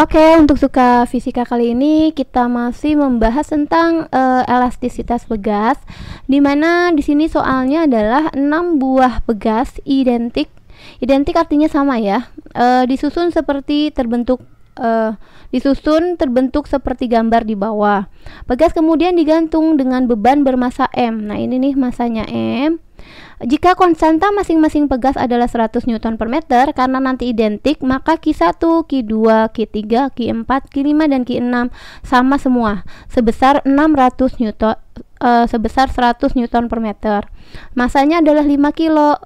Oke, untuk suka fisika kali ini kita masih membahas tentang elastisitas pegas, dimana di sini soalnya adalah 6 buah pegas identik. Identik artinya sama ya. Disusun terbentuk seperti gambar di bawah. Pegas kemudian digantung dengan beban bermassa M. Nah, ini nih massanya M. Jika konstanta masing-masing pegas adalah 100 Newton per meter, karena nanti identik, maka Q1, Q2, Q3, Q4, Q5, dan Q6 sama semua, sebesar 100 Newton per meter. Masanya adalah 5 kilo.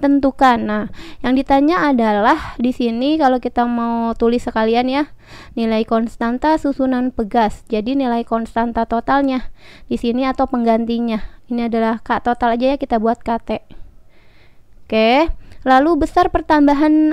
Tentukan. Nah, yang ditanya adalah di sini kalau kita mau tulis sekalian ya, nilai konstanta susunan pegas. Jadi nilai konstanta totalnya di sini atau penggantinya. Ini adalah K total aja ya, kita buat KT. Oke. Lalu besar pertambahan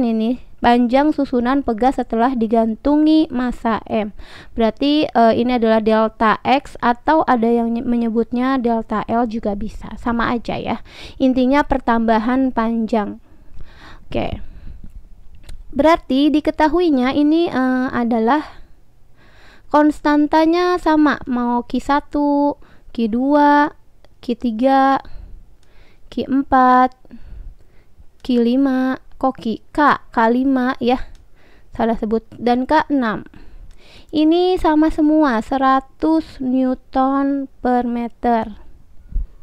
ini panjang susunan pegas setelah digantungi massa M. Berarti ini adalah delta X, atau ada yang menyebutnya delta L juga bisa. Sama aja ya. Intinya pertambahan panjang. Oke. Berarti diketahuinya ini adalah konstantanya sama, mau Q1, Q2, Q3, Q4, Q5, K5 ya, salah sebut, dan K6. Ini sama semua 100 Newton per meter.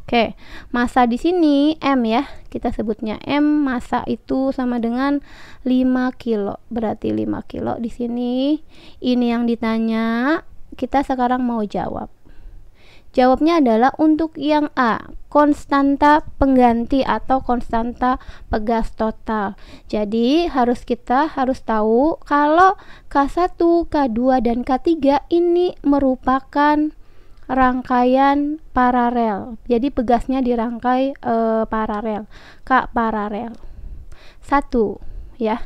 Oke, massa di sini M ya, kita sebutnya M. Massa itu sama dengan 5 kilo. Berarti 5 kilo di sini. Ini yang ditanya, kita sekarang mau jawab. Jawabnya adalah untuk yang A, konstanta pengganti atau konstanta pegas total. Jadi kita harus tahu kalau K1, K2, dan K3 ini merupakan rangkaian paralel. Jadi pegasnya dirangkai paralel, K paralel 1 ya.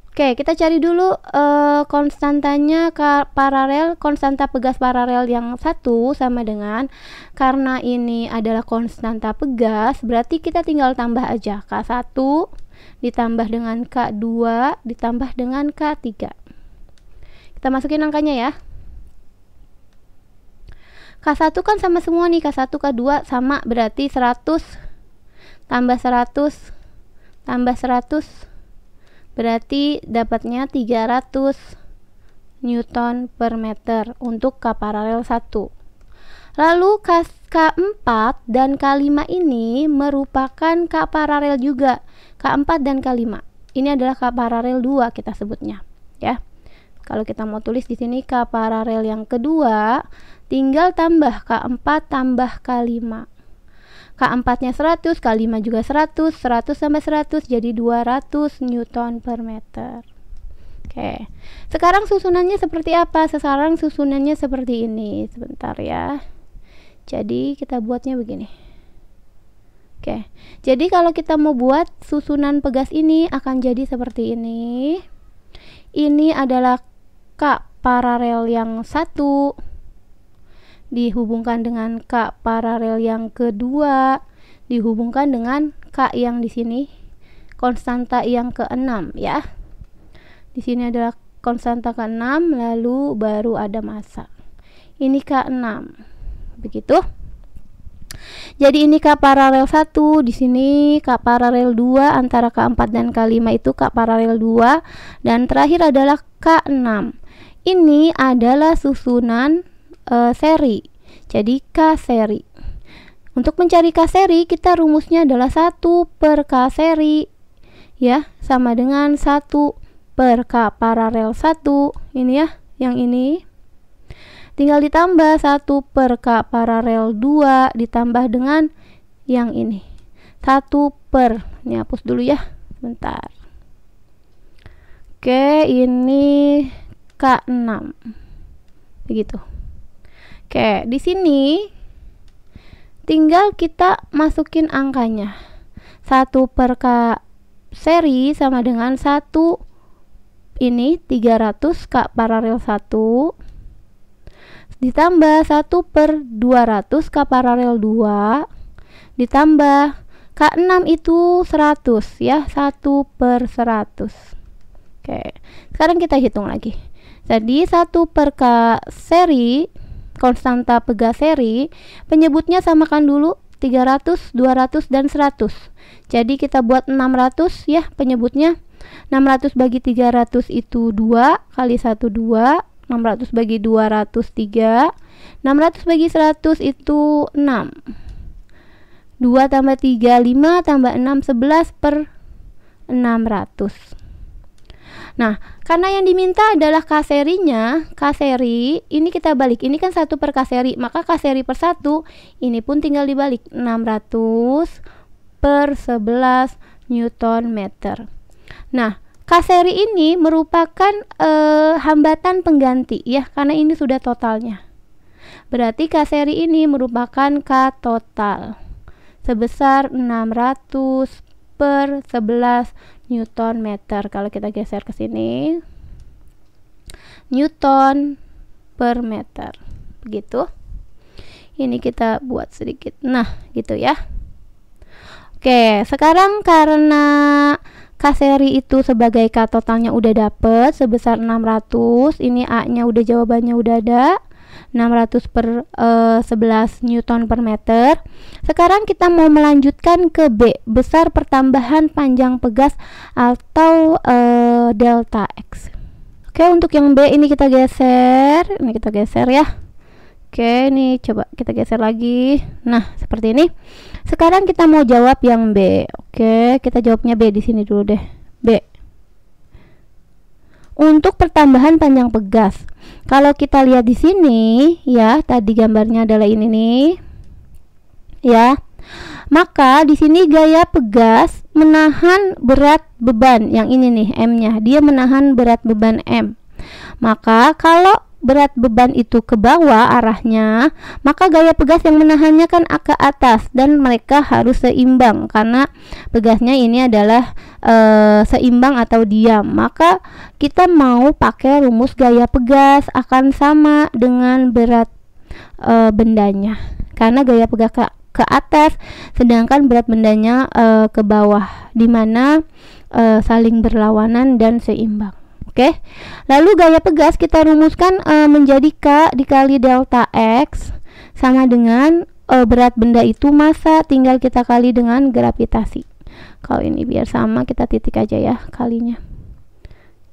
Oke, kita cari dulu konstantanya konstanta pegas paralel yang 1 sama dengan, karena ini adalah konstanta pegas, berarti kita tinggal tambah aja K1 ditambah dengan K2 ditambah dengan K3. Kita masukin angkanya ya. K1 kan sama semua nih, K1, K2 sama, berarti 100 tambah 100 tambah 100, berarti dapatnya 300 Newton per meter untuk K paralel 1. Lalu K4 dan K5 ini merupakan K paralel juga, K4 dan K5. Ini adalah K paralel 2 kita sebutnya ya. Kalau kita mau tulis di sini K paralel yang kedua, tinggal tambah K4 tambah K5. K4-nya 100, K5 juga 100, 100 tambah 100 jadi 200 Newton per meter. Oke. Sekarang susunannya seperti apa? Sekarang susunannya seperti ini. Sebentar ya. Jadi kita buatnya begini. Oke. Jadi kalau kita mau buat susunan pegas ini akan jadi seperti ini. Ini adalah K paralel yang 1 dihubungkan dengan K paralel yang kedua dihubungkan dengan K yang di sini konstanta yang ke-6 ya. Di sini adalah konstanta ke-6, lalu baru ada massa. Ini K6. Begitu. Jadi ini K paralel 1, di sini K paralel 2, antara K4 dan K5 itu K paralel 2, dan terakhir adalah K6. Ini adalah susunan seri. Jadi K seri. Untuk mencari K seri, kita rumusnya adalah 1 per K seri ya, sama dengan 1 per K paralel 1. Ini ya, yang ini. Tinggal ditambah 1 per K paralel 2 ditambah dengan yang ini. 1 per, ini hapus dulu ya, bentar. Oke, ini K6. Begitu. Oke, di sini tinggal kita masukin angkanya. 1 per K seri sama dengan 1 ini 300 K paralel 1 ditambah 1 per 200 K paralel 2 ditambah K6 itu 100 ya, 1 per 100. Oke, sekarang kita hitung lagi. Jadi 1 per K seri, konstanta pegas seri, penyebutnya samakan dulu 300, 200, dan 100. Jadi kita buat 600 ya penyebutnya. 600 bagi 300 itu 2, kali 1 2, 600 bagi 200 3, 600 bagi 100 itu 6. 2 tambah 3 5 tambah 6 11 per 600. Nah, karena yang diminta adalah K serinya, K seri ini kita balik. Ini kan 1 per K seri, maka K seri per 1 ini pun tinggal dibalik. 600 per 11 Newton meter. Nah, K seri ini merupakan hambatan pengganti ya, karena ini sudah totalnya. Berarti K seri ini merupakan K total sebesar 600 per 11 Newton meter. Kalau kita geser ke sini, Newton per meter. Begitu. Ini kita buat sedikit. Nah, gitu ya. Oke, sekarang karena K seri itu sebagai K totalnya udah dapet sebesar 600. Ini A-nya udah, jawabannya udah ada. 600 per 11 Newton per meter. Sekarang kita mau melanjutkan ke B, besar pertambahan panjang pegas atau delta X. Oke, untuk yang B ini kita geser. Ini kita geser ya. Oke, ini coba kita geser lagi. Nah, seperti ini. Sekarang kita mau jawab yang B. Oke, kita jawabnya B di sini dulu deh. B. Untuk pertambahan panjang pegas, kalau kita lihat di sini ya, tadi gambarnya adalah ini nih ya, maka di sini gaya pegas menahan berat beban yang ini nih, M-nya, dia menahan berat beban M. Maka kalau berat beban itu ke bawah arahnya, maka gaya pegas yang menahannya kan ke atas, dan mereka harus seimbang karena pegasnya ini adalah seimbang atau diam. Maka kita mau pakai rumus gaya pegas akan sama dengan berat bendanya, karena gaya pegas ke atas sedangkan berat bendanya ke bawah, dimana saling berlawanan dan seimbang. Oke, lalu gaya pegas kita rumuskan menjadi K dikali delta X sama dengan berat benda itu massa, tinggal kita kali dengan gravitasi. Kalau ini biar sama, kita titik aja ya kalinya.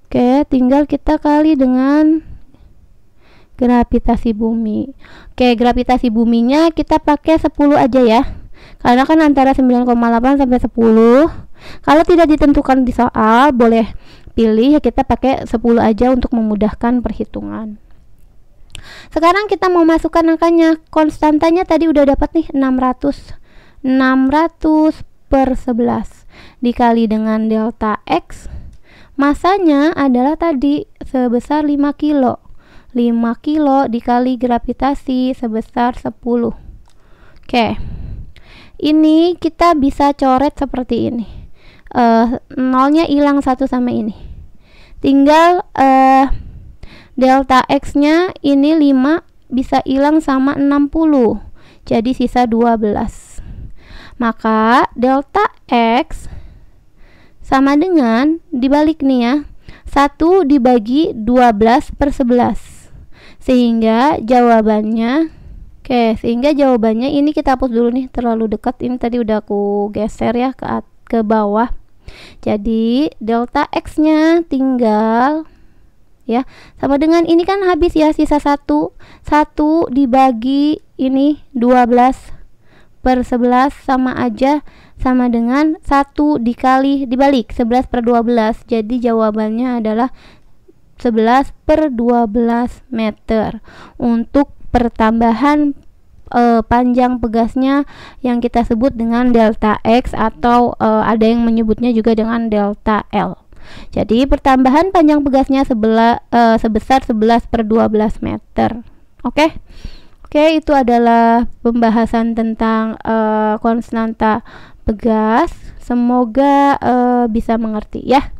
Oke, tinggal kita kali dengan gravitasi bumi. Oke, gravitasi buminya kita pakai 10 aja ya, karena kan antara 9,8 sampai 10. Kalau tidak ditentukan di soal, boleh pilih ya, kita pakai 10 aja untuk memudahkan perhitungan. Sekarang kita mau masukkan angkanya. Konstantanya tadi udah dapat nih, 600 per 11 dikali dengan delta X. Masanya adalah tadi sebesar 5 kilo. 5 kilo dikali gravitasi sebesar 10. Oke, ini kita bisa coret seperti ini. Nolnya hilang satu sama ini, tinggal delta X nya ini 5 bisa hilang sama 60, jadi sisa 12. Maka delta X sama dengan, dibalik nih ya, 1 dibagi 12 per 11, sehingga jawabannya ini kita hapus dulu nih, terlalu dekat, ini tadi udah aku geser ya ke bawah. Jadi delta X nya tinggal ya, sama dengan ini kan habis ya, sisa 1 dibagi ini 12 per 11 sama aja, sama dengan 1 dikali dibalik 11 per 12. Jadi jawabannya adalah 11 per 12 meter untuk pertambahan panjang pegasnya yang kita sebut dengan delta X, atau ada yang menyebutnya juga dengan delta L. Jadi pertambahan panjang pegasnya sebesar 11 per 12 meter. Oke, itu adalah pembahasan tentang konstanta pegas. Semoga bisa mengerti ya.